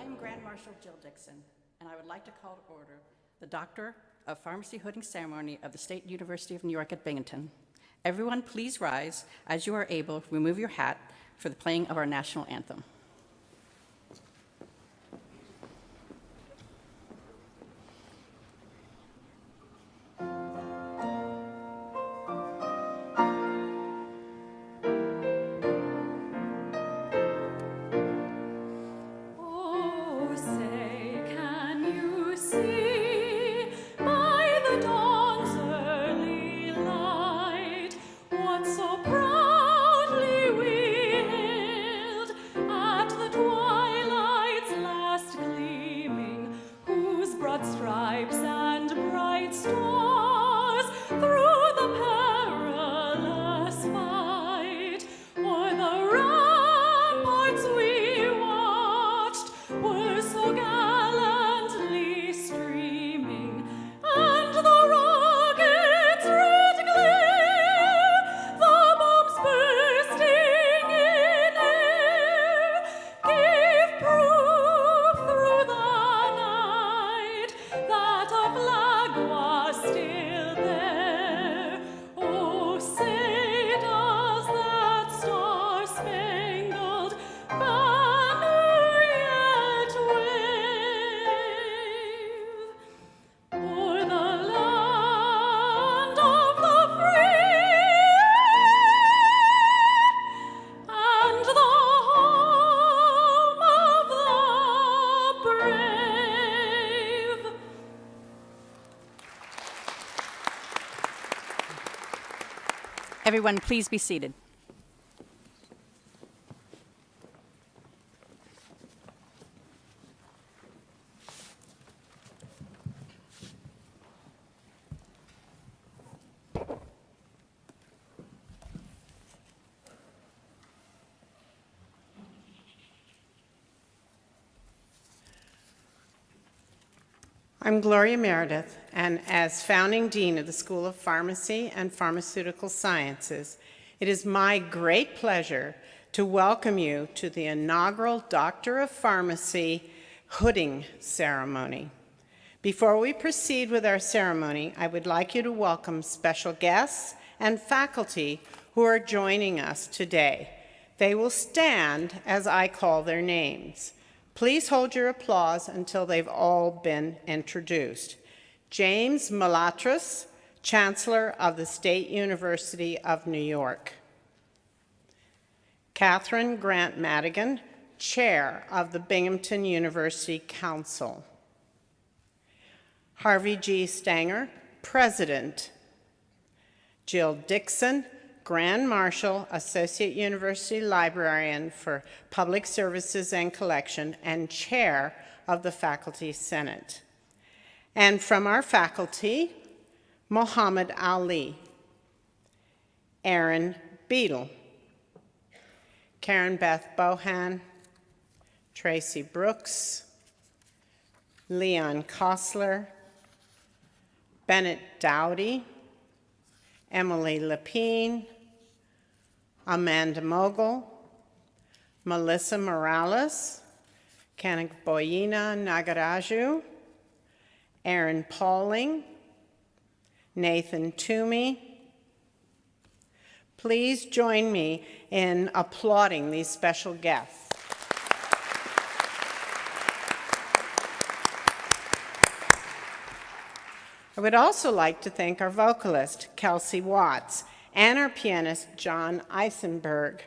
am Grand Marshal Jill Dixon, and I would like to call to order the Doctor of Pharmacy hooding ceremony of the State University of New York at Binghamton. Everyone please rise. As you are able, remove your hat for the playing of our national anthem. Everyone, please be seated. I'm Gloria Meredith, and as founding dean of the School of Pharmacy and Pharmaceutical Sciences, it is my great pleasure to welcome you to the inaugural Doctor of Pharmacy hooding ceremony. Before we proceed with our ceremony, I would like you to welcome special guests and faculty who are joining us today. They will stand as I call their names. Please hold your applause until they've all been introduced. James Malatras, Chancellor of the State University of New York. Catherine Grant Madigan, Chair of the Binghamton University Council. Harvey G. Stanger, President. Jill Dixon, Grand Marshal, Associate University Librarian for Public Services and Collection, and Chair of the Faculty Senate. And from our faculty, Muhammad Ali, Aaron Beadle, Karen Beth Bohan, Tracy Brooks, Leon Kostler, Bennett Dowdy, Emily Lapine, Amanda Mogul, Melissa Morales, Kanakboyina Nagaraju, Aaron Pauling, Nathan Toomey. Please join me in applauding these special guests. I would also like to thank our vocalist, Kelsey Watts, and our pianist, John Eisenberg,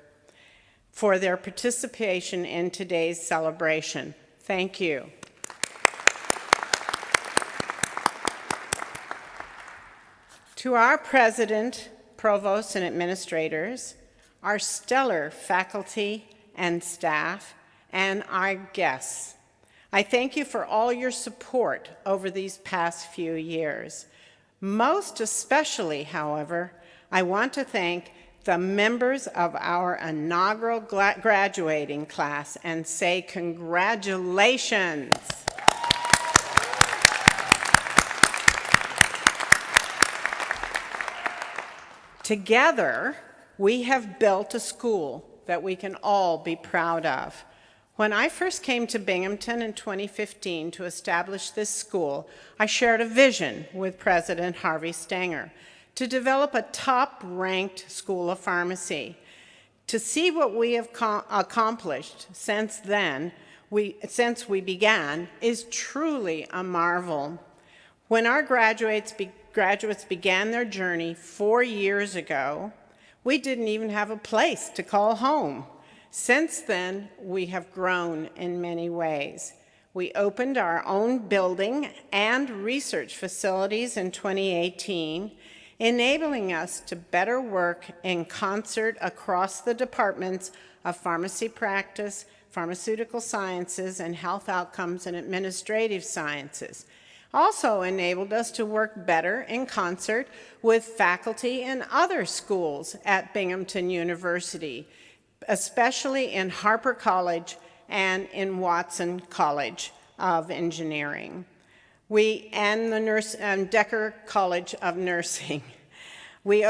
for their participation in today's celebration. Thank you. To our president, provost, and administrators, our stellar faculty and staff, and our guests, I thank you for all your support over these past few years. Most especially, however, I want to thank the members of our inaugural graduating class and say congratulations. Together, we have built a school that we can all be proud of, When I first came to Binghamton in 2015 to establish this school, I shared a vision with President Harvey Stanger to develop a top-ranked school of pharmacy. To see what we have accomplished since we began, is truly a marvel. When our graduates began their journey 4 years ago, we didn't even have a place to call home. Since then, we have grown in many ways. We opened our own building and research facilities in 2018, enabling us to better work in concert across the departments of pharmacy practice, pharmaceutical sciences, and health outcomes and administrative sciences. Also enabled us to work better in concert with faculty in other schools at Binghamton University, especially in Harper College and in Watson College of Engineering. And the Decker College of Nursing. We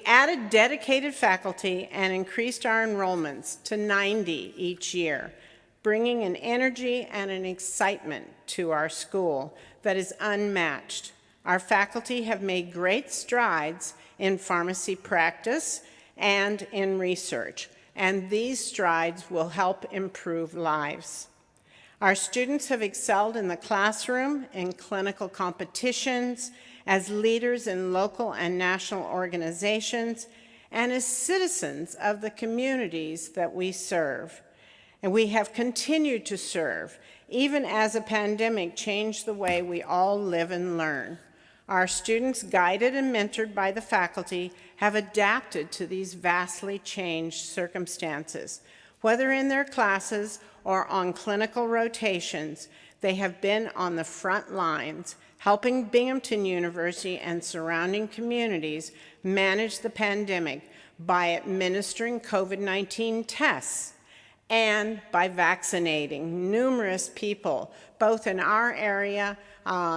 added dedicated faculty and increased our enrollments to 90 each year, bringing an energy and an excitement to our school that is unmatched. Our faculty have made great strides in pharmacy practice and in research, and these strides will help improve lives. Our students have excelled in the classroom, in clinical competitions, as leaders in local and national organizations, and as citizens of the communities that we serve. And we have continued to serve, even as a pandemic changed the way we all live and learn. Our students, guided and mentored by the faculty, have adapted to these vastly changed circumstances. Whether in their classes or on clinical rotations, they have been on the front lines, helping Binghamton University and surrounding communities manage the pandemic by administering COVID-19 tests and by vaccinating numerous people, both in our area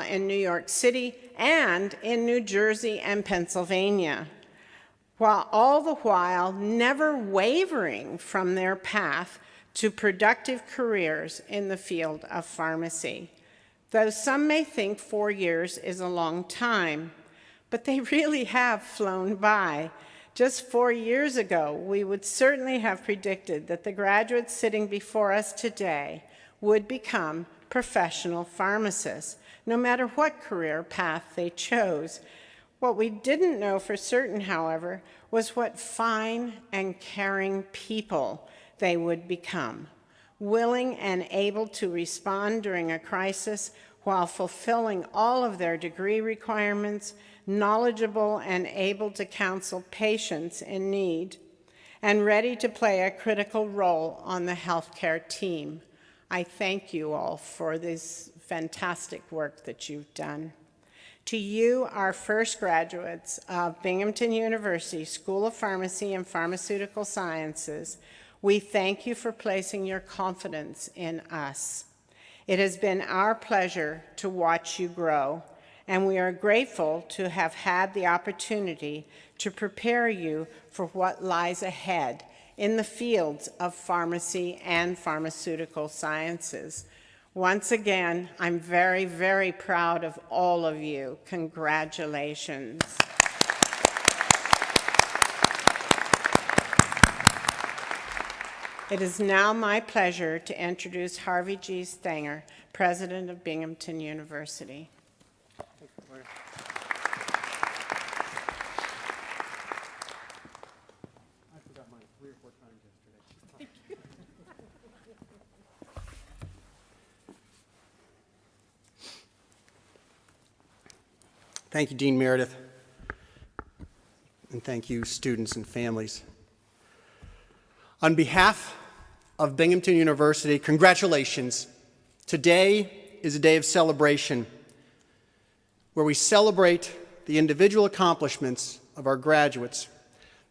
in New York City and in New Jersey and Pennsylvania, while all the while never wavering from their path to productive careers in the field of pharmacy. Though some may think 4 years is a long time, but they really have flown by. Just 4 years ago, we would certainly have predicted that the graduates sitting before us today would become professional pharmacists, no matter what career path they chose. What we didn't know for certain, however, was what fine and caring people they would become, willing and able to respond during a crisis while fulfilling all of their degree requirements, knowledgeable and able to counsel patients in need, and ready to play a critical role on the healthcare team. I thank you all for this fantastic work that you've done. To you, our first graduates of Binghamton University School of Pharmacy and Pharmaceutical Sciences, we thank you for placing your confidence in us. It has been our pleasure to watch you grow, and we are grateful to have had the opportunity to prepare you for what lies ahead in the fields of pharmacy and pharmaceutical sciences. Once again, I'm very, very proud of all of you. Congratulations. It is now my pleasure to introduce Harvey G. Stanger, President of Binghamton University. Thank you, Dean Meredith, and thank you, students and families. On behalf of Binghamton University, congratulations. Today is a day of celebration where we celebrate the individual accomplishments of our graduates.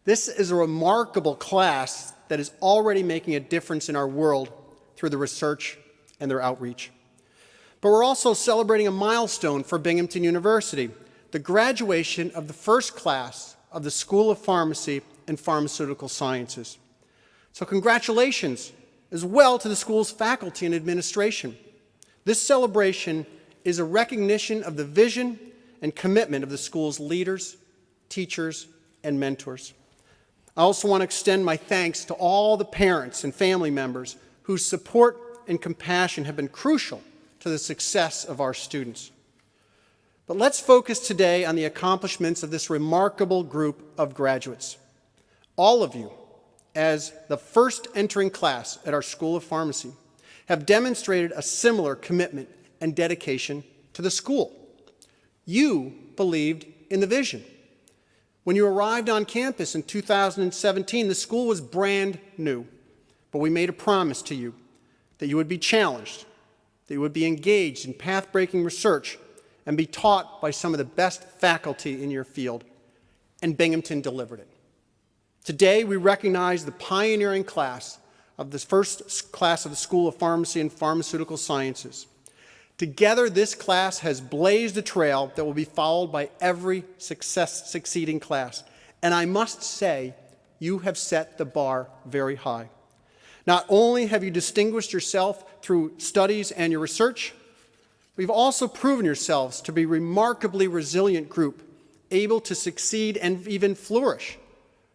This is a remarkable class that is already making a difference in our world through the research and their outreach. But we're also celebrating a milestone for Binghamton University, the graduation of the first class of the School of Pharmacy and Pharmaceutical Sciences. So congratulations as well to the school's faculty and administration. This celebration is a recognition of the vision and commitment of the school's leaders, teachers, and mentors. I also want to extend my thanks to all the parents and family members whose support and compassion have been crucial to the success of our students. But let's focus today on the accomplishments of this remarkable group of graduates. All of you, as the first entering class at our School of Pharmacy, have demonstrated a similar commitment and dedication to the school. You believed in the vision. When you arrived on campus in 2017, the school was brand new, but we made a promise to you that you would be challenged, that you would be engaged in path-breaking research, and be taught by some of the best faculty in your field, and Binghamton delivered it. Today, we recognize the pioneering class of the first class of the School of Pharmacy and Pharmaceutical Sciences. Together, this class has blazed a trail that will be followed by every succeeding class. And I must say, you have set the bar very high. Not only have you distinguished yourself through studies and your research, but you've also proven yourselves to be a remarkably resilient group, able to succeed and even flourish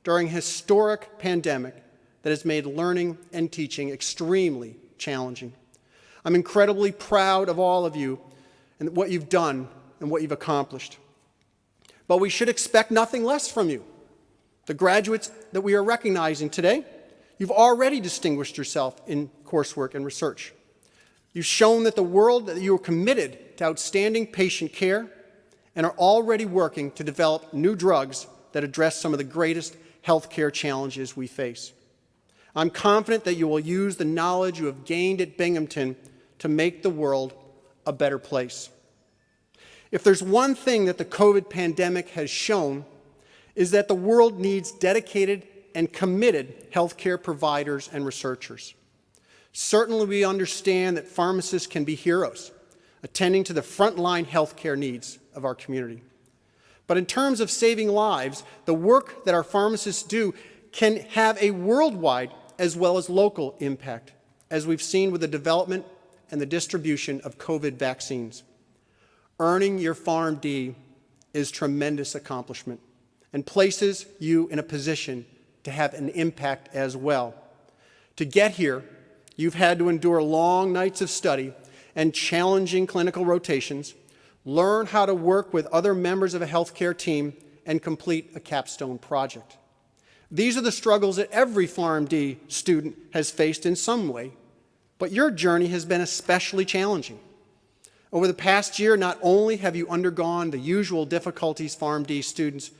during a historic pandemic that has made learning and teaching extremely challenging. I'm incredibly proud of all of you and what you've done and what you've accomplished. But we should expect nothing less from you. The graduates that we are recognizing today, you've already distinguished yourself in coursework and research. You've shown that you are committed to outstanding patient care and are already working to develop new drugs that address some of the greatest healthcare challenges we face. I'm confident that you will use the knowledge you have gained at Binghamton to make the world a better place. If there's one thing that the COVID pandemic has shown, is that the world needs dedicated and committed healthcare providers and researchers. Certainly, we understand that pharmacists can be heroes, attending to the frontline healthcare needs of our community. But in terms of saving lives, the work that our pharmacists do can have a worldwide as well as local impact, as we've seen with the development and the distribution of COVID vaccines. Earning your PharmD is tremendous accomplishment and places you in a position to have an impact as well. To get here, you've had to endure long nights of study and challenging clinical rotations, learn how to work with other members of a healthcare team, and complete a capstone project. These are the struggles that every PharmD student has faced in some way, but your journey has been especially challenging. Over the past year, not only have you undergone the usual difficulties PharmD students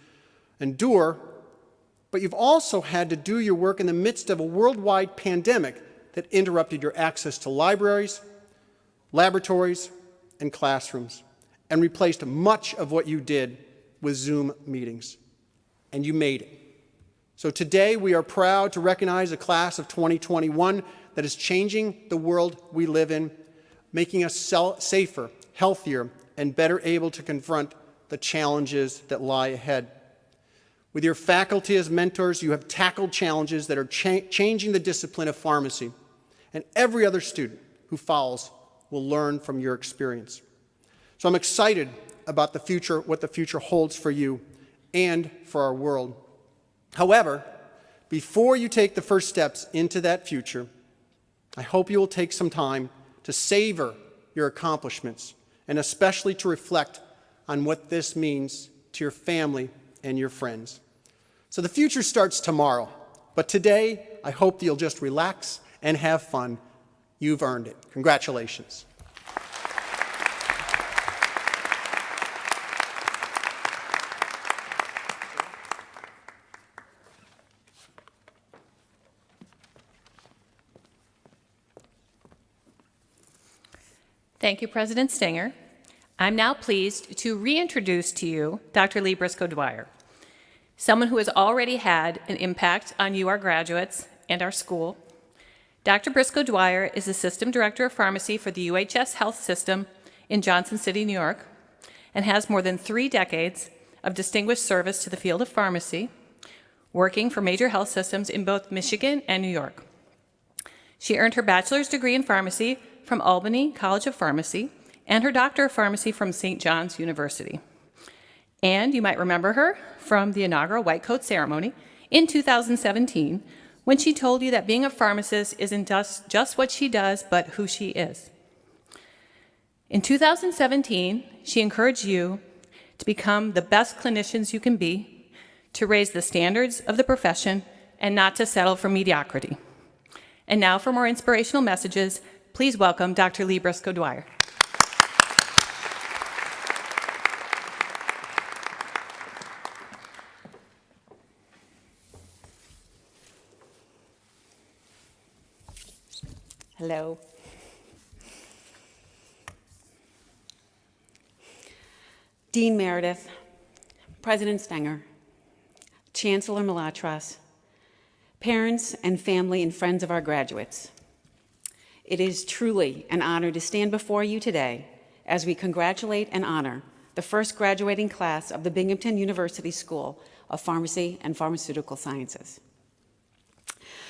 endure, but you've also had to do your work in the midst of a worldwide pandemic that interrupted your access to libraries, laboratories, and classrooms, and replaced much of what you did with Zoom meetings. And you made it. So today, we are proud to recognize a class of 2021 that is changing the world we live in, making us safer, healthier, and better able to confront the challenges that lie ahead. With your faculty as mentors, you have tackled challenges that are changing the discipline of pharmacy, and every other student who follows will learn from your experience. So I'm excited about the future, what the future holds for you and for our world. However, before you take the first steps into that future, I hope you will take some time to savor your accomplishments and especially to reflect on what this means to your family and your friends. So the future starts tomorrow, but today I hope that you'll just relax and have fun. You've earned it. Congratulations. Thank you, President Stenger. I'm now pleased to reintroduce to you Dr. Lee Briscoe-Dwyer, someone who has already had an impact on you, our graduates, and our school. Dr. Briscoe-Dwyer is the System Director of Pharmacy for the UHS Health System in Johnson City, New York, and has more than 3 decades of distinguished service to the field of pharmacy, working for major health systems in both Michigan and New York. She earned her bachelor's degree in pharmacy from Albany College of Pharmacy and her doctor of pharmacy from St. John's University. And you might remember her from the inaugural white coat ceremony in 2017, when she told you that being a pharmacist isn't just what she does, but who she is. In 2017, she encouraged you to become the best clinicians you can be, to raise the standards of the profession, and not to settle for mediocrity. And now for more inspirational messages, please welcome Dr. Lee Briscoe-Dwyer. Hello. Dean Meredith, President Stenger, Chancellor Malatras, parents and family and friends of our graduates. It is truly an honor to stand before you today as we congratulate and honor the first graduating class of the Binghamton University School of Pharmacy and Pharmaceutical Sciences.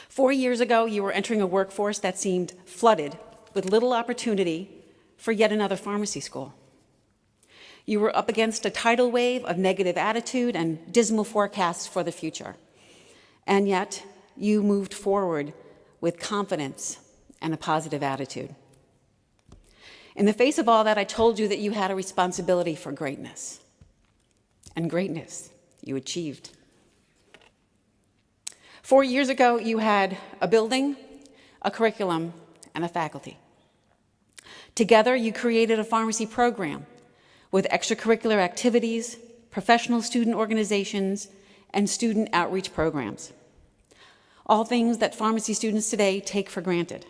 4 years ago, you were entering a workforce that seemed flooded with little opportunity for yet another pharmacy school. You were up against a tidal wave of negative attitude and dismal forecasts for the future. And yet, you moved forward with confidence and a positive attitude. In the face of all that, I told you that you had a responsibility for greatness. And greatness you achieved. 4 years ago, you had a building, a curriculum, and a faculty. Together, you created a pharmacy program with extracurricular activities, professional student organizations, and student outreach programs. All things that pharmacy students today take for granted.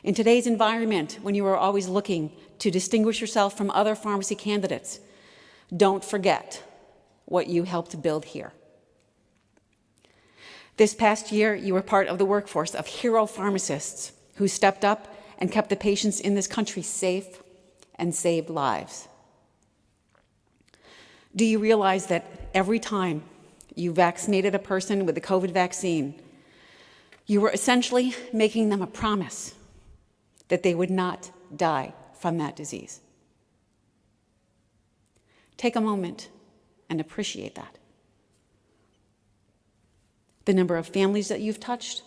In today's environment, when you are always looking to distinguish yourself from other pharmacy candidates, don't forget what you helped build here. This past year, you were part of the workforce of hero pharmacists who stepped up and kept the patients in this country safe and saved lives. Do you realize that every time you vaccinated a person with the COVID vaccine, you were essentially making them a promise that they would not die from that disease? Take a moment and appreciate that. The number of families that you've touched,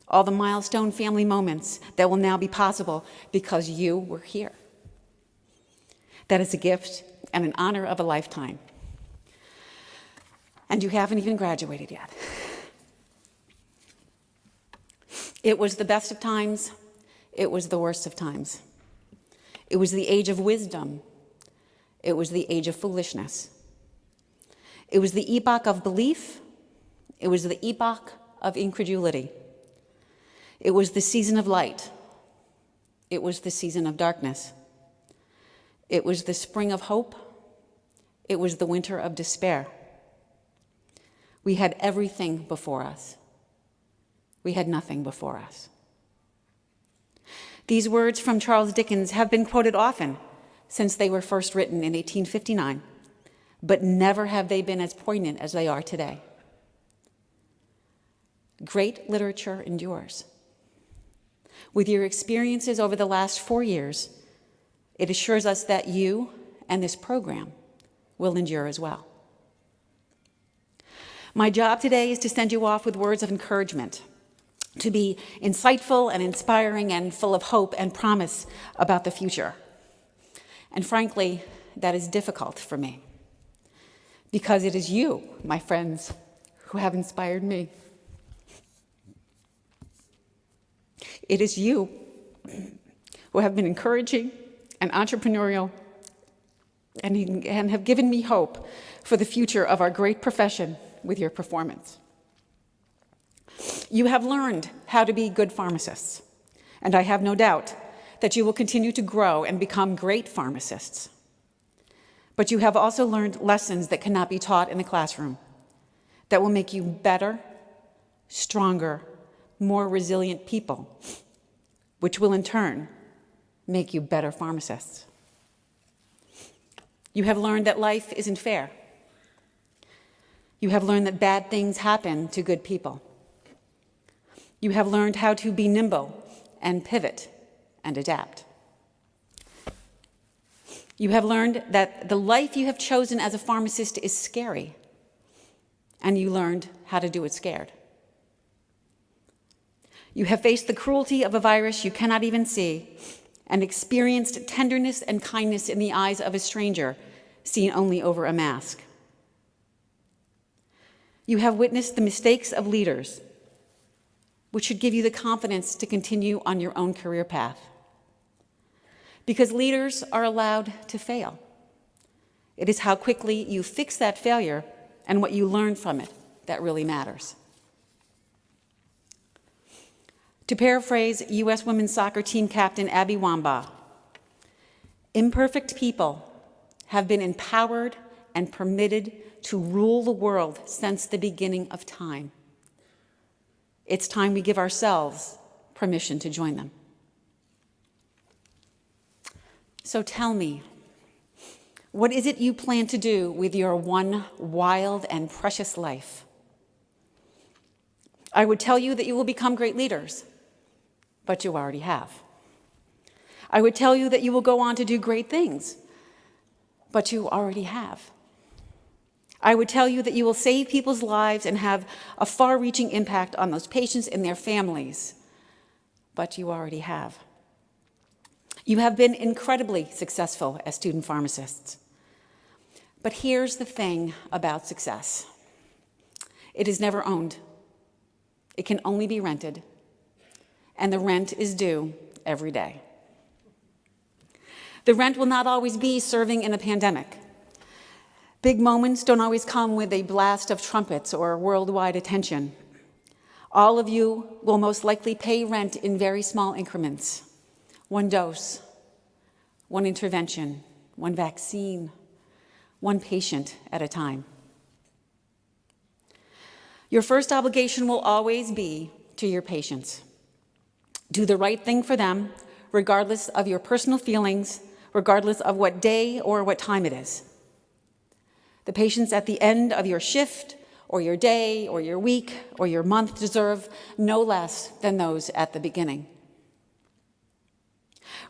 all the milestone family moments that will now be possible because you were here. That is a gift and an honor of a lifetime. And you haven't even graduated yet. It was the best of times. It was the worst of times. It was the age of wisdom. It was the age of foolishness. It was the epoch of belief. It was the epoch of incredulity. It was the season of light. It was the season of darkness. It was the spring of hope. It was the winter of despair. We had everything before us. We had nothing before us. These words from Charles Dickens have been quoted often since they were first written in 1859, but never have they been as poignant as they are today. Great literature endures. With your experiences over the last 4 years, it assures us that you and this program will endure as well. My job today is to send you off with words of encouragement, to be insightful and inspiring and full of hope and promise about the future. And frankly, that is difficult for me, because it is you, my friends, who have inspired me. It is you who have been encouraging and entrepreneurial and have given me hope for the future of our great profession with your performance. You have learned how to be good pharmacists, and I have no doubt that you will continue to grow and become great pharmacists. But you have also learned lessons that cannot be taught in the classroom, that will make you better, stronger, more resilient people, which will in turn make you better pharmacists. You have learned that life isn't fair. You have learned that bad things happen to good people. You have learned how to be nimble and pivot and adapt. You have learned that the life you have chosen as a pharmacist is scary, and you learned how to do it scared. You have faced the cruelty of a virus you cannot even see and experienced tenderness and kindness in the eyes of a stranger seen only over a mask. You have witnessed the mistakes of leaders, which should give you the confidence to continue on your own career path. Because leaders are allowed to fail. It is how quickly you fix that failure and what you learn from it that really matters. To paraphrase U.S. women's soccer team captain Abby Wambach, imperfect people have been empowered and permitted to rule the world since the beginning of time. It's time we give ourselves permission to join them. So tell me, what is it you plan to do with your one wild and precious life? I would tell you that you will become great leaders, but you already have. I would tell you that you will go on to do great things, but you already have. I would tell you that you will save people's lives and have a far-reaching impact on those patients and their families, but you already have. You have been incredibly successful as student pharmacists. But here's the thing about success. It is never owned. It can only be rented, and the rent is due every day. The rent will not always be serving in a pandemic. Big moments don't always come with a blast of trumpets or worldwide attention. All of you will most likely pay rent in very small increments. One dose, one intervention, one vaccine, one patient at a time. Your first obligation will always be to your patients. Do the right thing for them, regardless of your personal feelings, regardless of what day or what time it is. The patients at the end of your shift, or your day, or your week, or your month deserve no less than those at the beginning.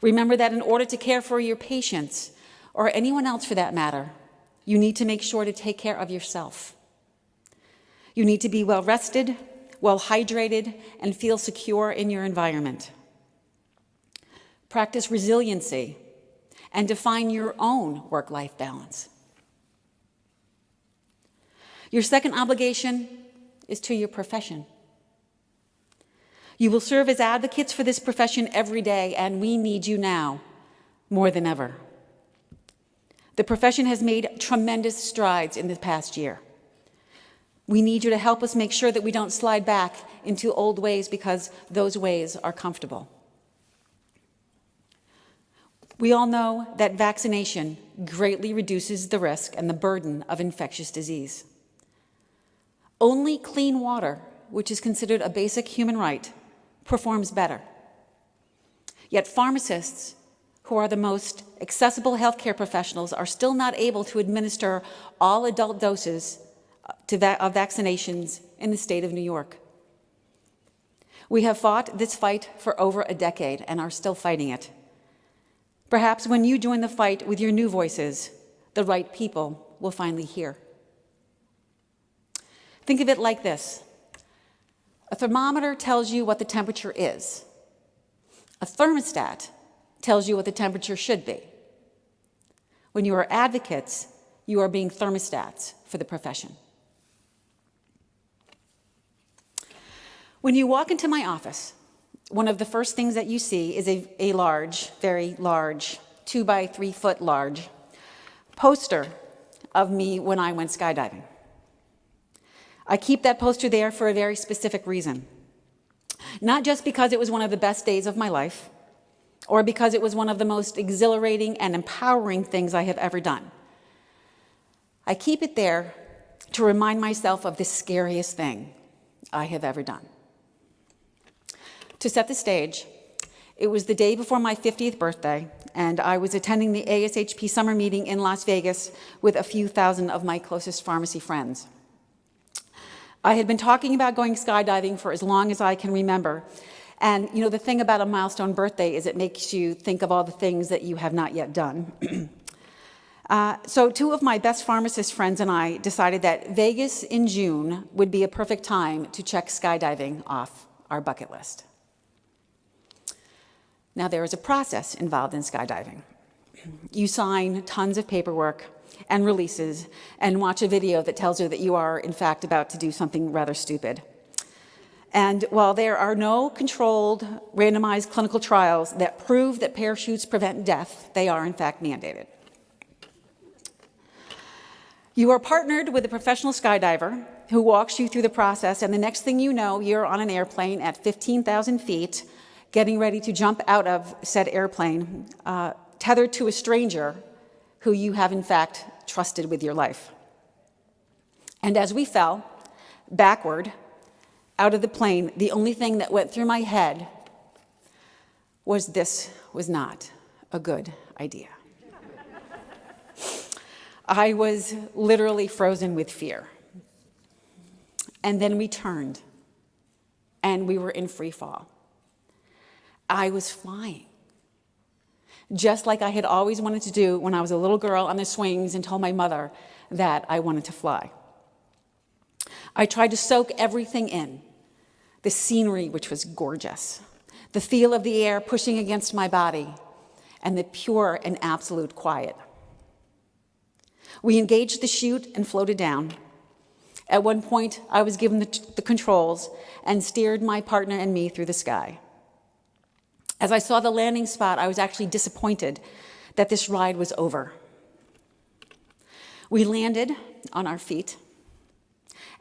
Remember that in order to care for your patients, or anyone else for that matter, you need to make sure to take care of yourself. You need to be well rested, well hydrated, and feel secure in your environment. Practice resiliency and define your own work-life balance. Your second obligation is to your profession. You will serve as advocates for this profession every day, and we need you now more than ever. The profession has made tremendous strides in the past year. We need you to help us make sure that we don't slide back into old ways because those ways are comfortable. We all know that vaccination greatly reduces the risk and the burden of infectious disease. Only clean water, which is considered a basic human right, performs better. Yet pharmacists, who are the most accessible healthcare professionals, are still not able to administer all adult doses of vaccinations in the state of New York. We have fought this fight for over a decade and are still fighting it. Perhaps when you join the fight with your new voices, the right people will finally hear. Think of it like this. A thermometer tells you what the temperature is. A thermostat tells you what the temperature should be. When you are advocates, you are being thermostats for the profession. When you walk into my office, one of the first things that you see is a large, very large, 2 by 3 foot large poster of me when I went skydiving. I keep that poster there for a very specific reason. Not just because it was one of the best days of my life, or because it was one of the most exhilarating and empowering things I have ever done. I keep it there to remind myself of the scariest thing I have ever done. To set the stage, it was the day before my 50th birthday, and I was attending the ASHP summer meeting in Las Vegas with a few thousand of my closest pharmacy friends. I had been talking about going skydiving for as long as I can remember. And you know, the thing about a milestone birthday is it makes you think of all the things that you have not yet done. So two of my best pharmacist friends and I decided that Vegas in June would be a perfect time to check skydiving off our bucket list. Now, there is a process involved in skydiving. You sign tons of paperwork and releases and watch a video that tells you that you are, in fact, about to do something rather stupid. And while there are no controlled, randomized clinical trials that prove that parachutes prevent death, they are, in fact, mandated. You are partnered with a professional skydiver who walks you through the process, and the next thing you know, you're on an airplane at 15,000 feet, getting ready to jump out of said airplane, tethered to a stranger who you have, in fact, trusted with your life. And as we fell backward out of the plane, the only thing that went through my head was this was not a good idea. I was literally frozen with fear. And then we turned, and we were in free fall. I was flying, just like I had always wanted to do when I was a little girl on the swings and told my mother that I wanted to fly. I tried to soak everything in, the scenery, which was gorgeous, the feel of the air pushing against my body, and the pure and absolute quiet. We engaged the chute and floated down. At one point, I was given the controls and steered my partner and me through the sky. As I saw the landing spot, I was actually disappointed that this ride was over. We landed on our feet,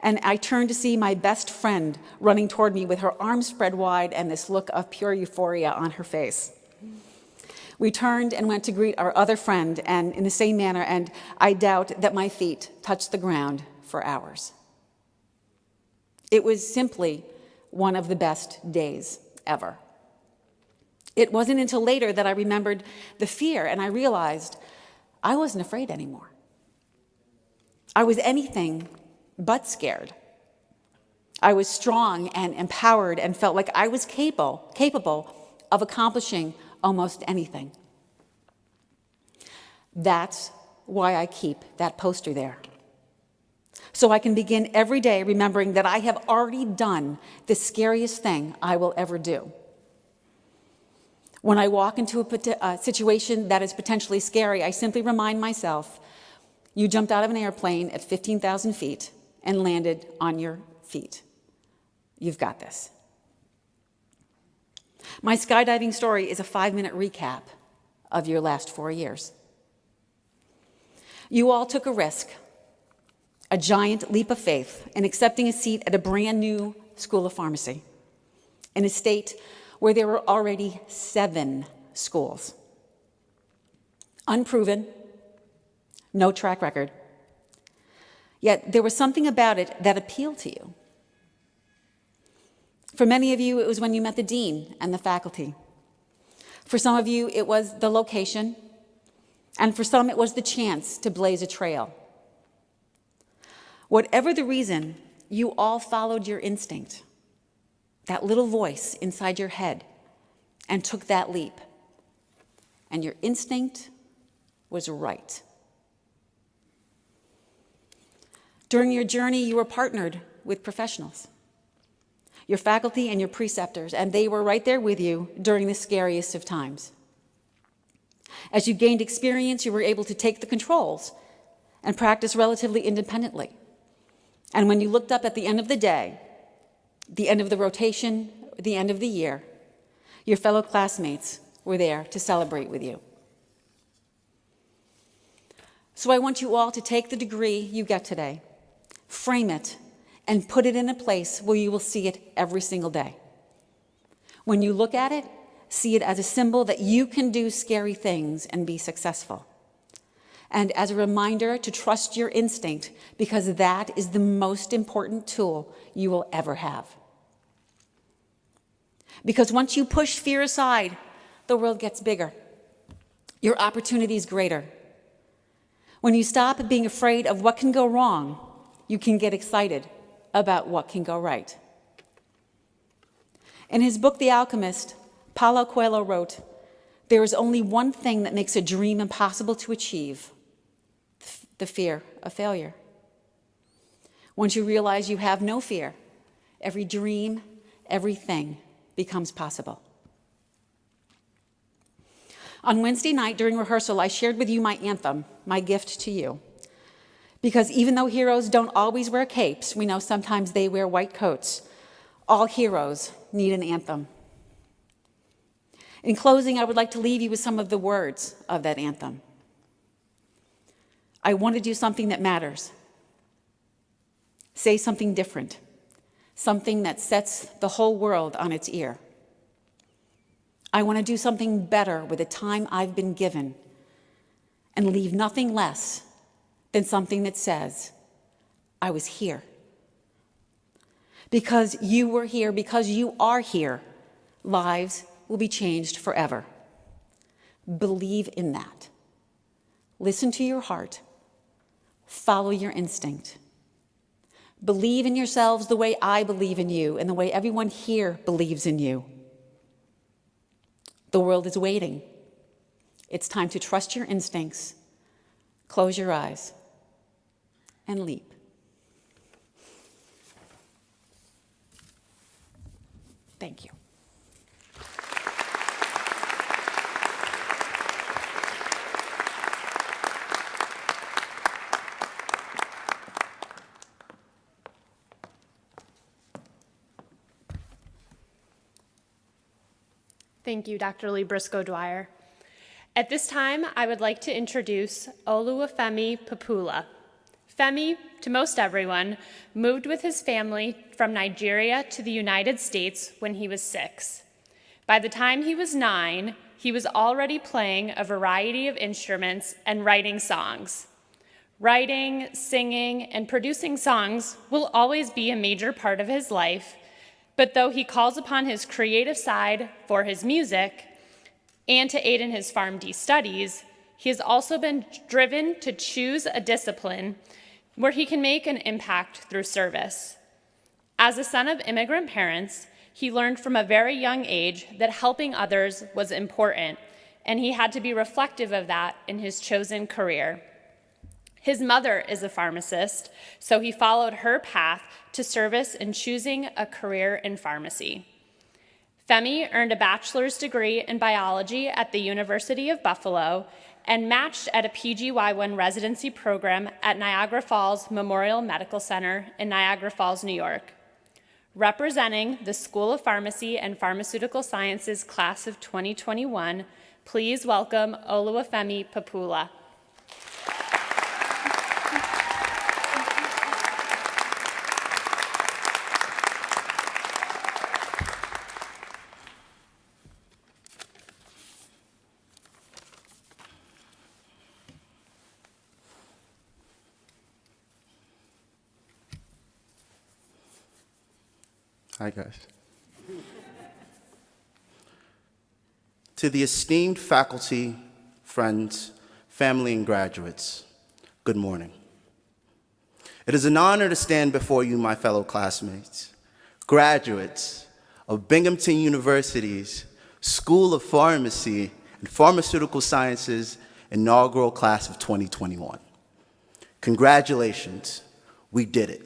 and I turned to see my best friend running toward me with her arms spread wide and this look of pure euphoria on her face. We turned and went to greet our other friend, and in the same manner, and I doubt that my feet touched the ground for hours. It was simply one of the best days ever. It wasn't until later that I remembered the fear, and I realized I wasn't afraid anymore. I was anything but scared. I was strong and empowered and felt like I was capable of accomplishing almost anything. That's why I keep that poster there. So I can begin every day remembering that I have already done the scariest thing I will ever do. When I walk into a situation that is potentially scary, I simply remind myself, you jumped out of an airplane at 15,000 feet and landed on your feet. You've got this. My skydiving story is a 5-minute recap of your last 4 years. You all took a risk, a giant leap of faith, in accepting a seat at a brand new school of pharmacy in a state where there were already 7 schools. Unproven, no track record. Yet there was something about it that appealed to you. For many of you, it was when you met the dean and the faculty. For some of you, it was the location. And for some, it was the chance to blaze a trail. Whatever the reason, you all followed your instinct, that little voice inside your head, and took that leap. And your instinct was right. During your journey, you were partnered with professionals, your faculty and your preceptors, and they were right there with you during the scariest of times. As you gained experience, you were able to take the controls and practice relatively independently. And when you looked up at the end of the day, the end of the rotation, the end of the year, your fellow classmates were there to celebrate with you. So I want you all to take the degree you get today, frame it, and put it in a place where you will see it every single day. When you look at it, see it as a symbol that you can do scary things and be successful. And as a reminder to trust your instinct, because that is the most important tool you will ever have. Because once you push fear aside, the world gets bigger. Your opportunities greater. When you stop being afraid of what can go wrong, you can get excited about what can go right. In his book, The Alchemist, Paulo Coelho wrote, "There is only one thing that makes a dream impossible to achieve, the fear of failure." Once you realize you have no fear, every dream, everything becomes possible. On Wednesday night during rehearsal, I shared with you my anthem, my gift to you. Because even though heroes don't always wear capes, we know sometimes they wear white coats. All heroes need an anthem. In closing, I would like to leave you with some of the words of that anthem. I want to do something that matters. Say something different, something that sets the whole world on its ear. I want to do something better with the time I've been given and leave nothing less than something that says, I was here. Because you were here, because you are here, lives will be changed forever. Believe in that. Listen to your heart. Follow your instinct. Believe in yourselves the way I believe in you and the way everyone here believes in you. The world is waiting. It's time to trust your instincts, close your eyes, and leap. Thank you. Thank you, Dr. Lee Briscoe-Dwyer. At this time, I would like to introduce Oluwafemi Papula. Femi, to most everyone, moved with his family from Nigeria to the United States when he was 6. By the time he was 9, he was already playing a variety of instruments and writing songs. Writing, singing, and producing songs will always be a major part of his life, but though he calls upon his creative side for his music and to aid in his PharmD studies, he has also been driven to choose a discipline where he can make an impact through service. As a son of immigrant parents, he learned from a very young age that helping others was important, and he had to be reflective of that in his chosen career. His mother is a pharmacist, so he followed her path to service in choosing a career in pharmacy. Femi earned a bachelor's degree in biology at the University of Buffalo and matched at a PGY1 residency program at Niagara Falls Memorial Medical Center in Niagara Falls, New York. Representing the School of Pharmacy and Pharmaceutical Sciences class of 2021, please welcome Oluwafemi Papula. Hi, guys. To the esteemed faculty, friends, family, and graduates, good morning. It is an honor to stand before you, my fellow classmates, graduates of Binghamton University's School of Pharmacy and Pharmaceutical Sciences inaugural class of 2021. Congratulations, we did it.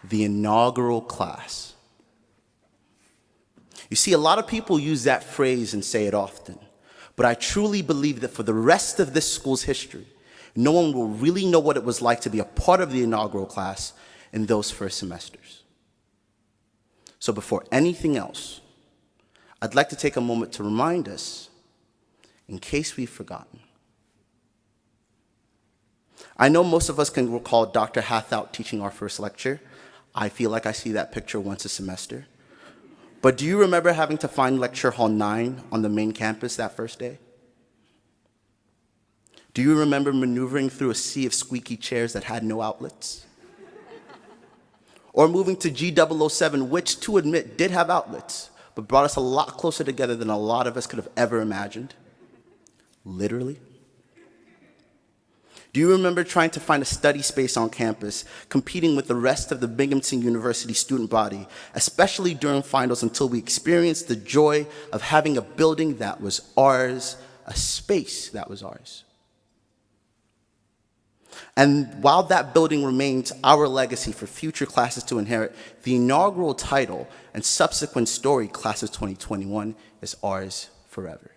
The inaugural class. You see, a lot of people use that phrase and say it often, but I truly believe that for the rest of this school's history, no one will really know what it was like to be a part of the inaugural class in those first semesters. So before anything else, I'd like to take a moment to remind us, in case we've forgotten. I know most of us can recall Dr. Hathout teaching our first lecture. I feel like I see that picture once a semester. But do you remember having to find lecture hall 9 on the main campus that first day? Do you remember maneuvering through a sea of squeaky chairs that had no outlets? Or moving to G007, which, to admit, did have outlets, but brought us a lot closer together than a lot of us could have ever imagined? Literally. Do you remember trying to find a study space on campus, competing with the rest of the Binghamton University student body, especially during finals, until we experienced the joy of having a building that was ours, a space that was ours? And while that building remains our legacy for future classes to inherit, the inaugural title and subsequent story, Class of 2021, is ours forever.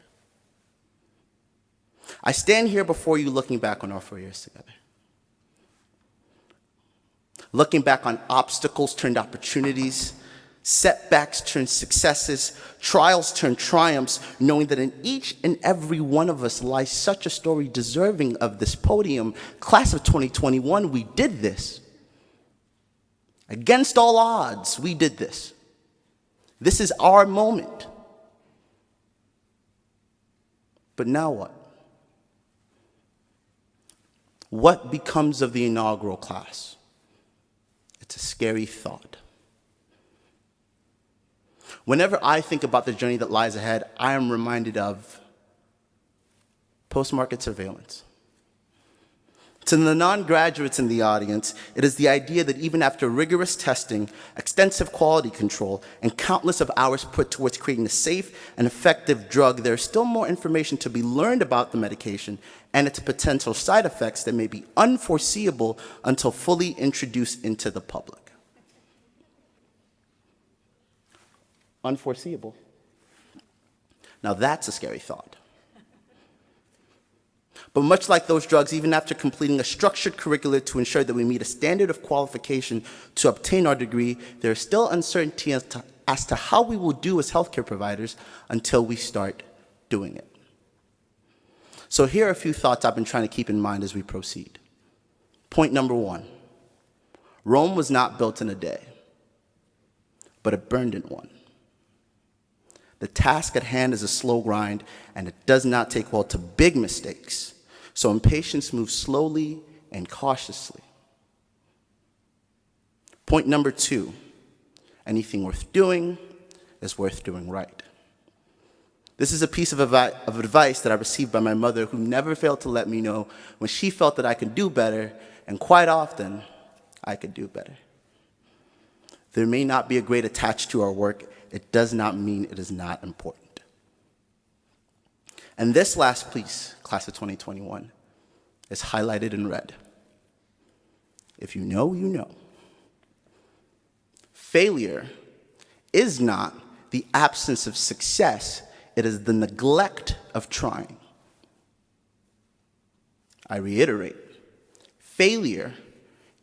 I stand here before you looking back on our 4 years together. Looking back on obstacles turned opportunities, setbacks turned successes, trials turned triumphs, knowing that in each and every one of us lies such a story deserving of this podium. Class of 2021, we did this. Against all odds, we did this. This is our moment. But now what? What becomes of the inaugural class? It's a scary thought. Whenever I think about the journey that lies ahead, I am reminded of post-market surveillance. To the non-graduates in the audience, it is the idea that even after rigorous testing, extensive quality control, and countless of hours put towards creating a safe and effective drug, there is still more information to be learned about the medication and its potential side effects that may be unforeseeable until fully introduced into the public. Unforeseeable. Now that's a scary thought. But much like those drugs, even after completing a structured curricula to ensure that we meet a standard of qualification to obtain our degree, there is still uncertainty as to how we will do as healthcare providers until we start doing it. So here are a few thoughts I've been trying to keep in mind as we proceed. Point number one, Rome was not built in a day, but it burned in one. The task at hand is a slow grind, and it does not take well to big mistakes. So impatience moves slowly and cautiously. Point number two, anything worth doing is worth doing right. This is a piece of advice that I received by my mother, who never failed to let me know when she felt that I could do better, and quite often, I could do better. There may not be a grade attached to our work. It does not mean it is not important. And this last piece, Class of 2021, is highlighted in red. If you know, you know. Failure is not the absence of success. It is the neglect of trying. I reiterate, failure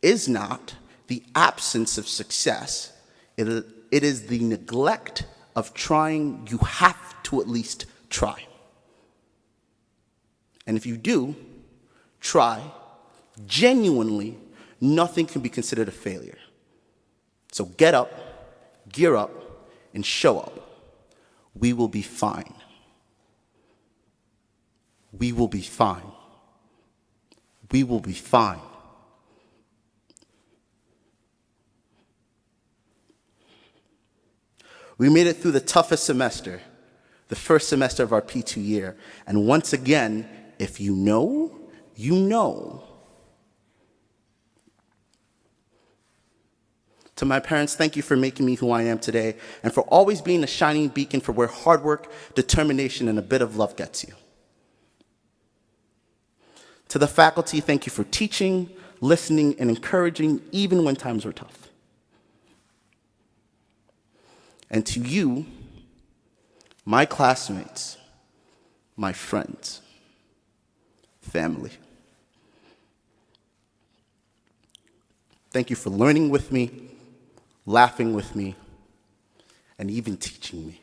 is not the absence of success. It is the neglect of trying. You have to at least try. And if you do try, genuinely, nothing can be considered a failure. So get up, gear up, and show up. We will be fine. We will be fine. We will be fine. We made it through the toughest semester, the first semester of our P2 year. And once again, if you know, you know. To my parents, thank you for making me who I am today, and for always being a shining beacon for where hard work, determination, and a bit of love gets you. To the faculty, thank you for teaching, listening, and encouraging, even when times were tough. And to you, my classmates, my friends, family, thank you for learning with me, laughing with me, and even teaching me.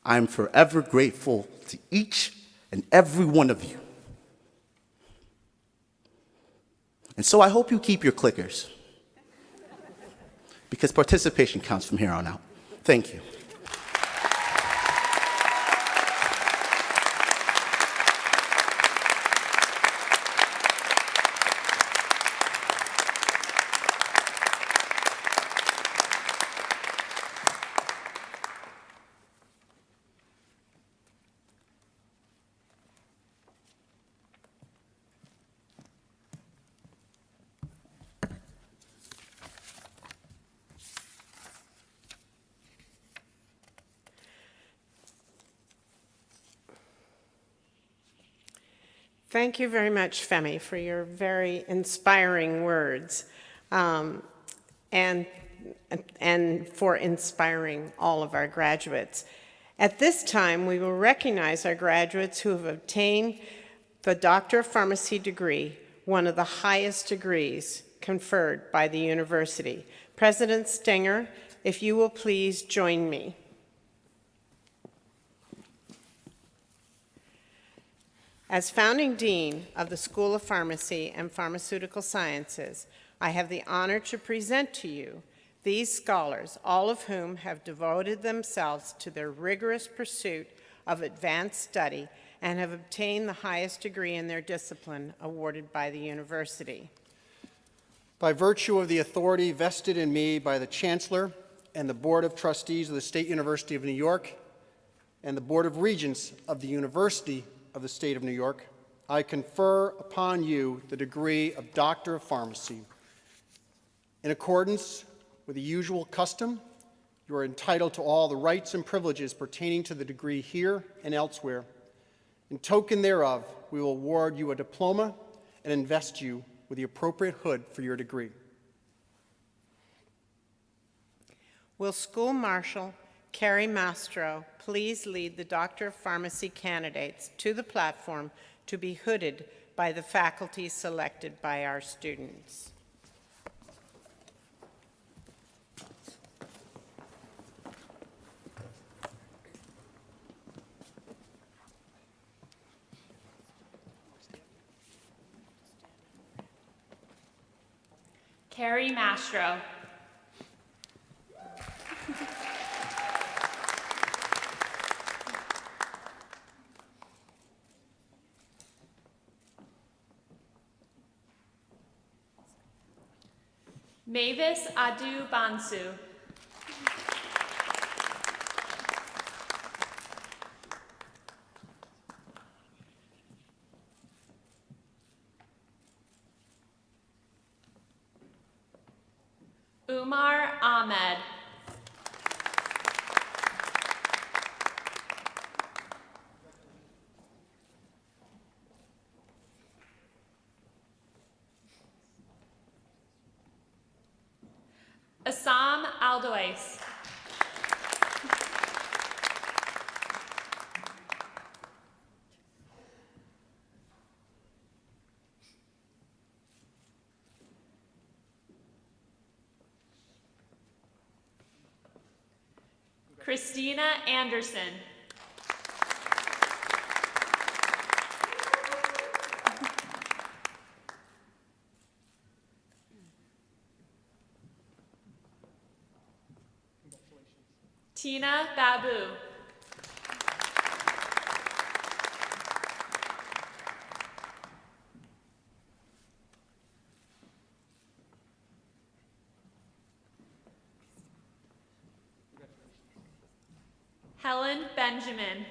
I am forever grateful to each and every one of you. And so I hope you keep your clickers, because participation counts from here on out. Thank you. Thank you very much, Femi, for your very inspiring words, and for inspiring all of our graduates. At this time, we will recognize our graduates who have obtained the Doctor of Pharmacy degree, one of the highest degrees conferred by the university. President Stenger, if you will please join me. As founding dean of the School of Pharmacy and Pharmaceutical Sciences, I have the honor to present to you these scholars, all of whom have devoted themselves to their rigorous pursuit of advanced study and have obtained the highest degree in their discipline awarded by the university. By virtue of the authority vested in me by the Chancellor and the Board of Trustees of the State University of New York and the Board of Regents of the University of the State of New York, I confer upon you the degree of Doctor of Pharmacy. In accordance with the usual custom, you are entitled to all the rights and privileges pertaining to the degree here and elsewhere. In token thereof, we will award you a diploma and invest you with the appropriate hood for your degree. Will School Marshal Carrie Mastro please lead the Doctor of Pharmacy candidates to the platform to be hooded by the faculty selected by our students. Carrie Mastro. Mavis Adu Bansu. Umar Ahmed. Assam Aldois. Christina Anderson. Tina Babu. Helen Benjamin.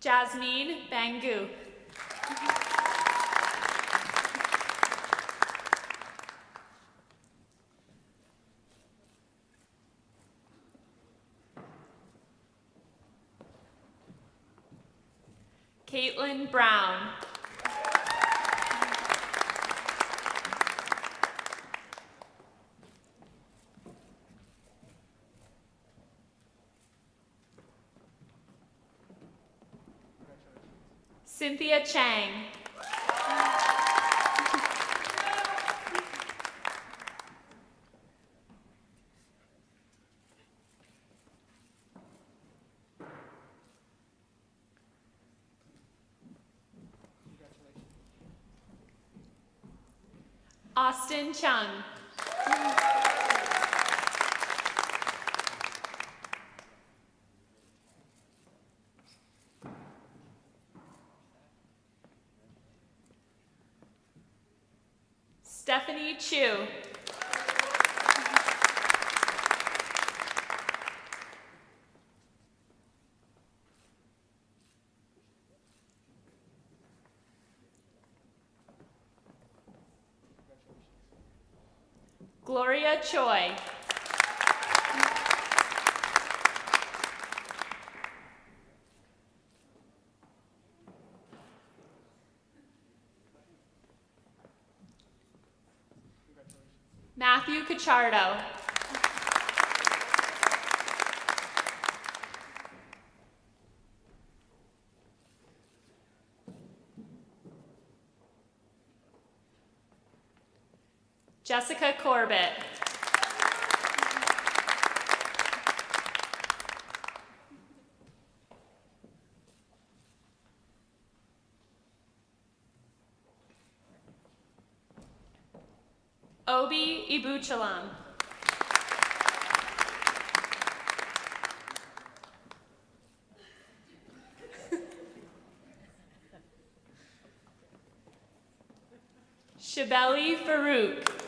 Jasmine Bangu. Caitlin Brown. Cynthia Chang. Austin Chung. Stephanie Chu. Gloria Choi. Matthew Cacciardo. Jessica Corbett. Obi Ibuchalam. Shabeli Farouk.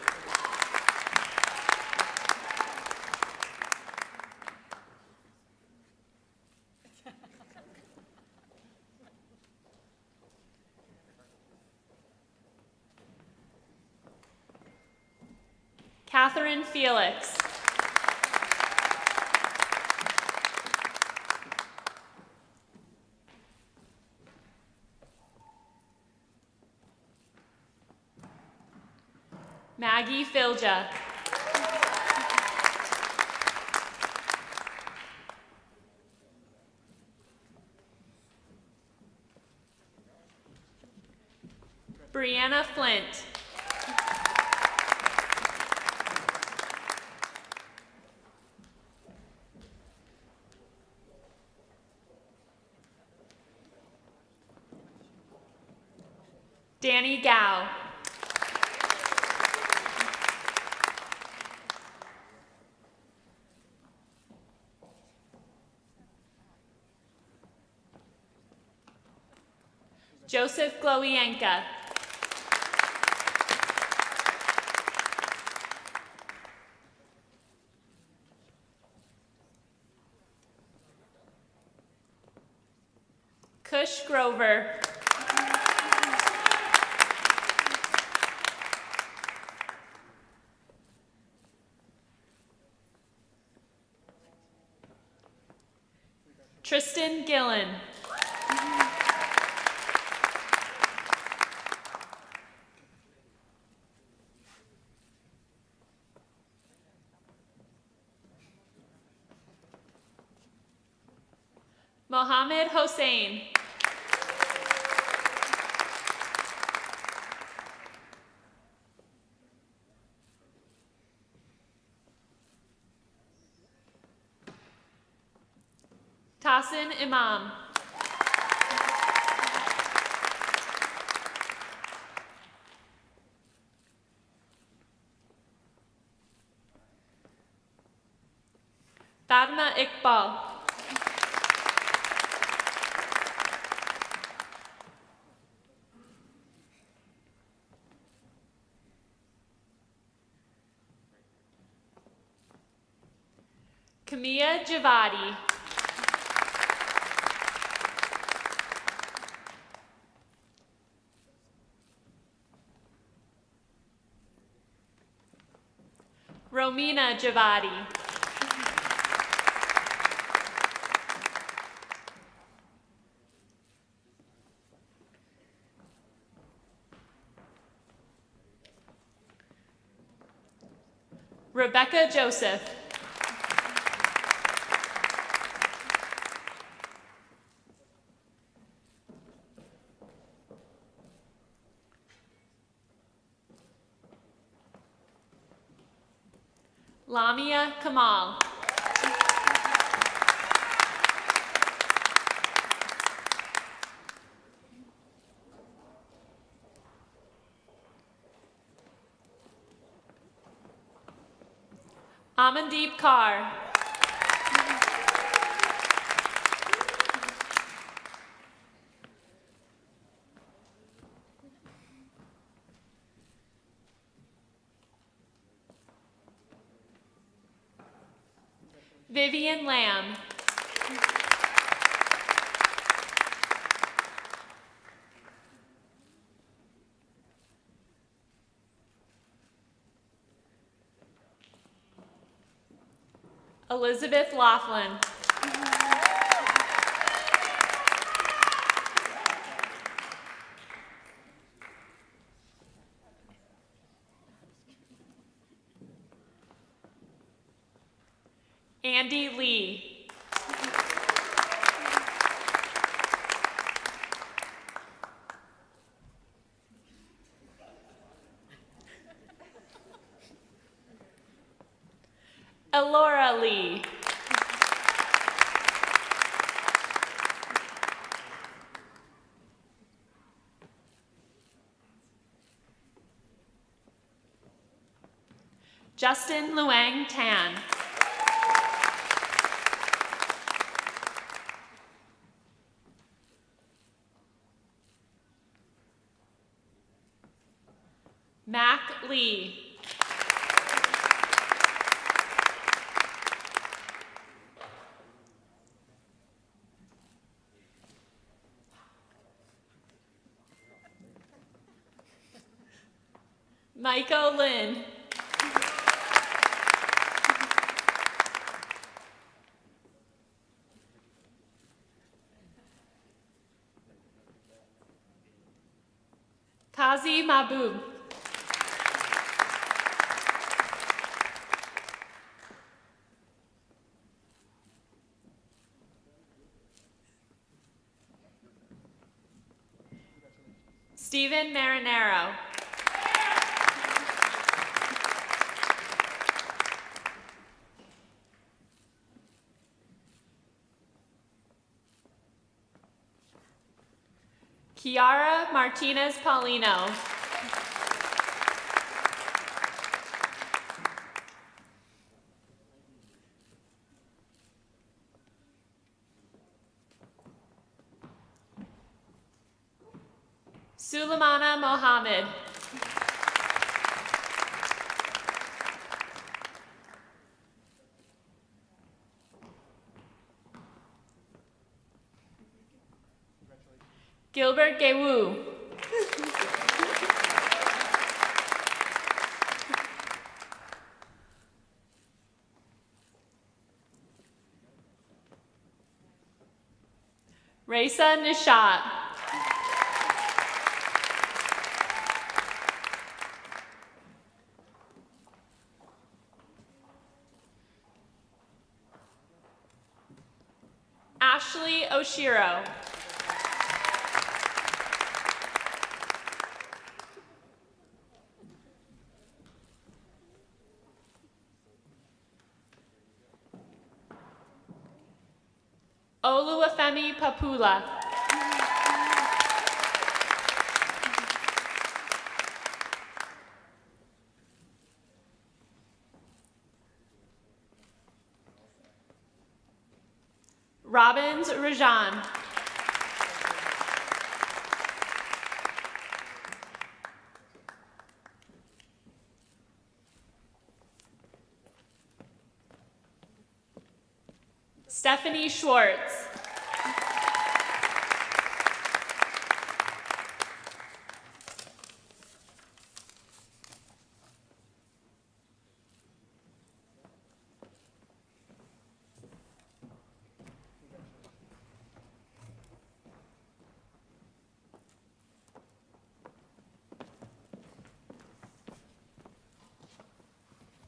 Catherine Felix. Maggie Filja. Brianna Flint. Danny Gao. Joseph Glowienka. Kush Grover. Tristan Gillen. Mohammed Hossein. Tassin Imam. Fatma Iqbal. Kamia Javadi. Romina Javadi. Rebecca Joseph. Lamia Kamal. Amandeep Kaur. Vivian Lamb. Elizabeth Laughlin. Andy Lee. Elora Lee. Justin Luang Tan. Mac Lee. Michael Lin. Kazi Mahbub. Stephen Marinero. Kiara Martinez Paulino. Sulemana Mohammed. Gilbert Gewu. Raisa Nishat. Ashley Oshiro. Oluwafemi Papula. Robbins Rajan. Stephanie Schwartz.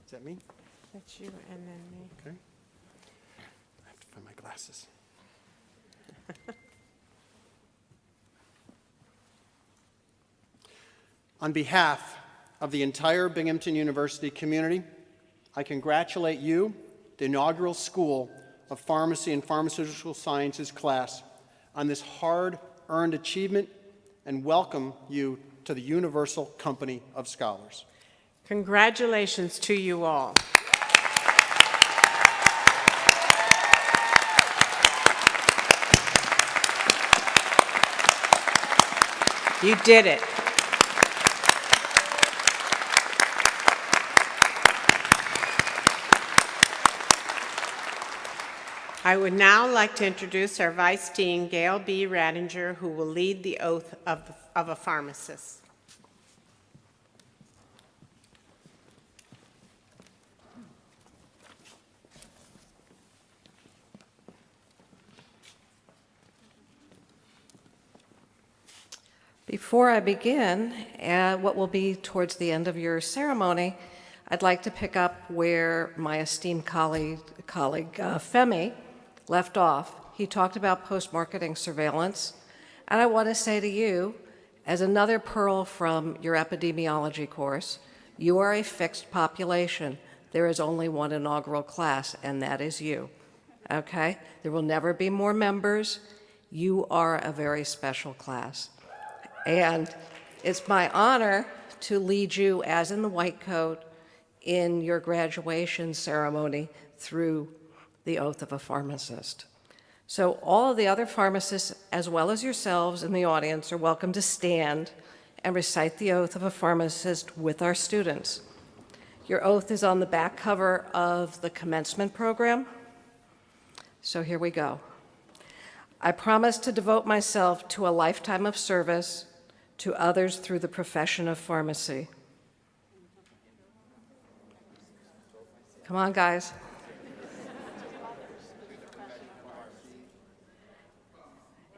Is that me? That's you and then me. Okay. I have to find my glasses. On behalf of the entire Binghamton University community, I congratulate you, the inaugural School of Pharmacy and Pharmaceutical Sciences class, on this hard-earned achievement and welcome you to the Universal Company of Scholars. Congratulations to you all. You did it. I would now like to introduce our Vice Dean, Gail B. Radinger, who will lead the oath of a pharmacist. Before I begin, what will be towards the end of your ceremony, I'd like to pick up where my esteemed colleague Femi left off. He talked about post-marketing surveillance, and I want to say to you, as another pearl from your epidemiology course, you are a fixed population. There is only one inaugural class, and that is you, okay? There will never be more members. You are a very special class. And it's my honor to lead you, as in the white coat, in your graduation ceremony through the oath of a pharmacist. So all of the other pharmacists, as well as yourselves in the audience, are welcome to stand and recite the oath of a pharmacist with our students. Your oath is on the back cover of the commencement program. So here we go. I promise to devote myself to a lifetime of service to others through the profession of pharmacy. Come on, guys.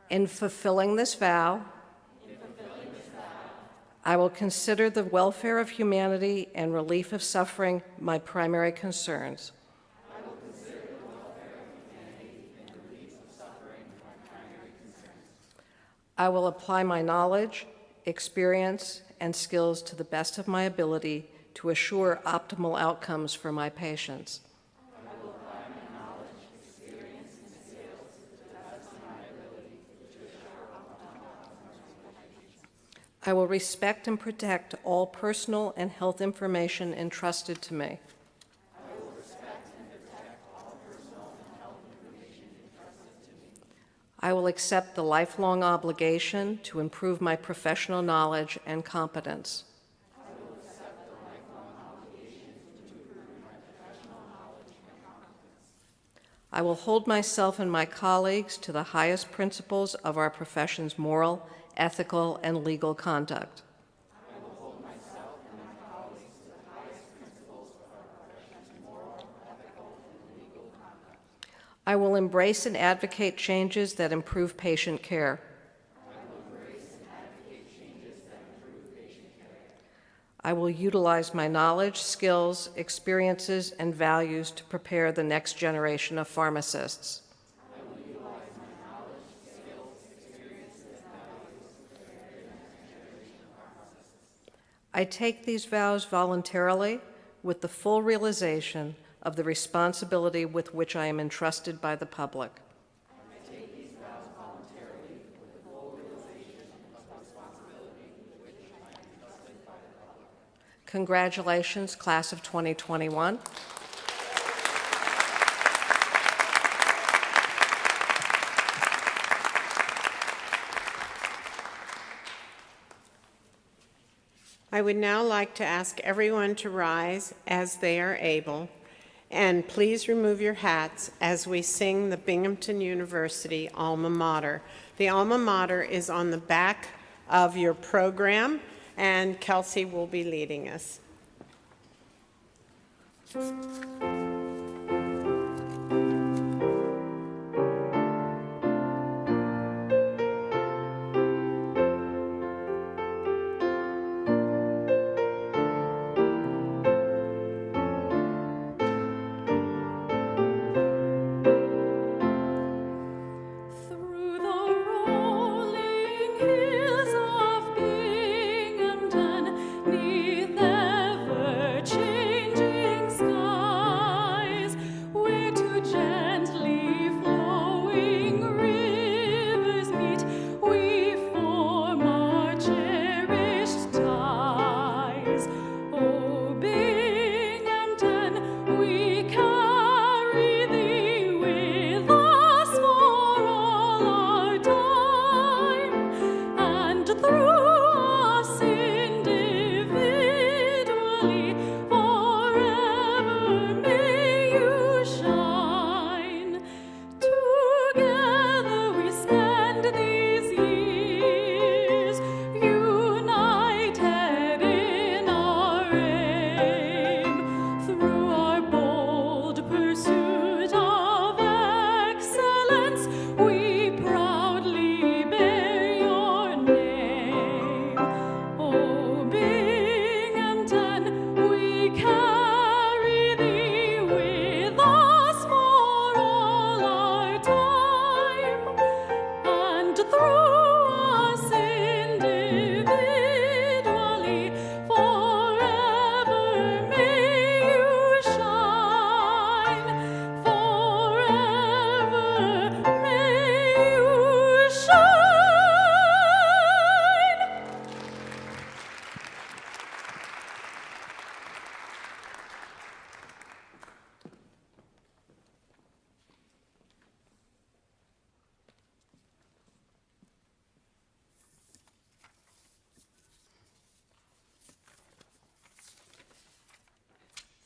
In fulfilling this vow, I will consider the welfare of humanity and relief of suffering my primary concerns. I will apply my knowledge, experience, and skills to the best of my ability to assure optimal outcomes for my patients. I will respect and protect all personal and health information entrusted to me. I will accept the lifelong obligation to improve my professional knowledge and competence. I will hold myself and my colleagues to the highest principles of our profession's moral, ethical, and legal conduct. I will embrace and advocate changes that improve patient care. I will utilize my knowledge, skills, experiences, and values to prepare the next generation of pharmacists. I take these vows voluntarily with the full realization of the responsibility with which I am entrusted by the public. Congratulations, class of 2021. I would now like to ask everyone to rise as they are able, and please remove your hats as we sing the Binghamton University alma mater. The alma mater is on the back of your program, and Kelsey will be leading us. Through the rolling hills of Binghamton, 'neath ever-changing skies.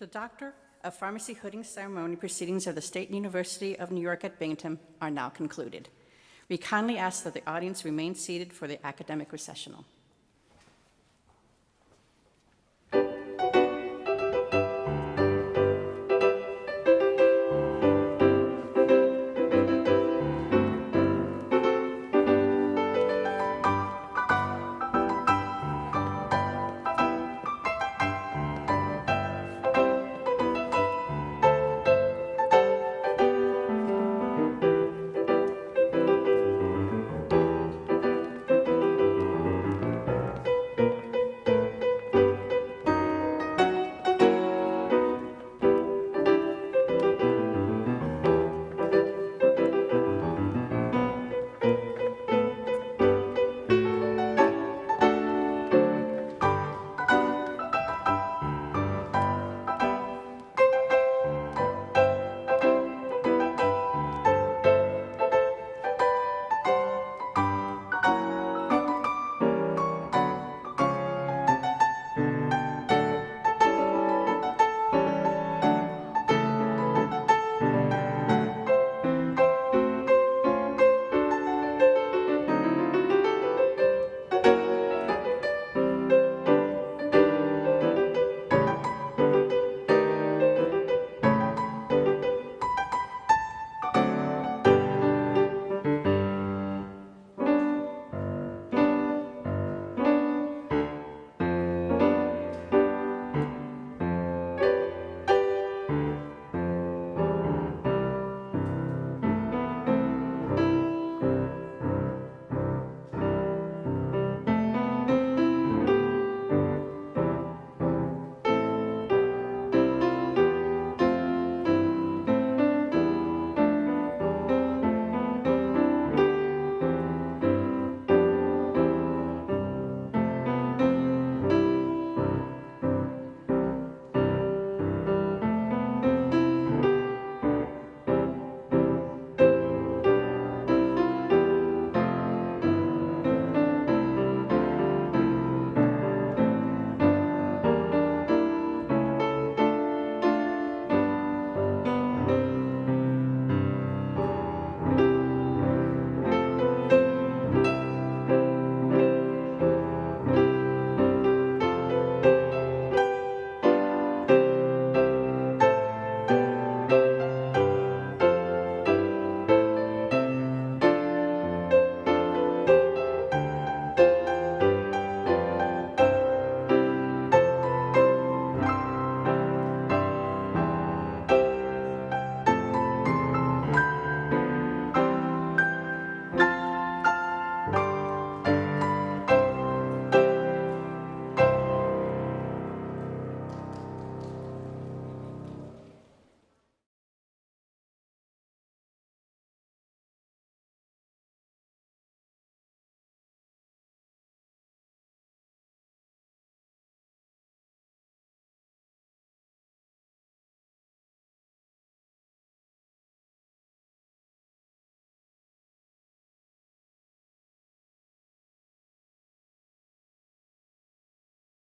The Doctor of Pharmacy hooding ceremony proceedings of the State University of New York at Binghamton are now concluded. We kindly ask that the audience remain seated for the academic recessional.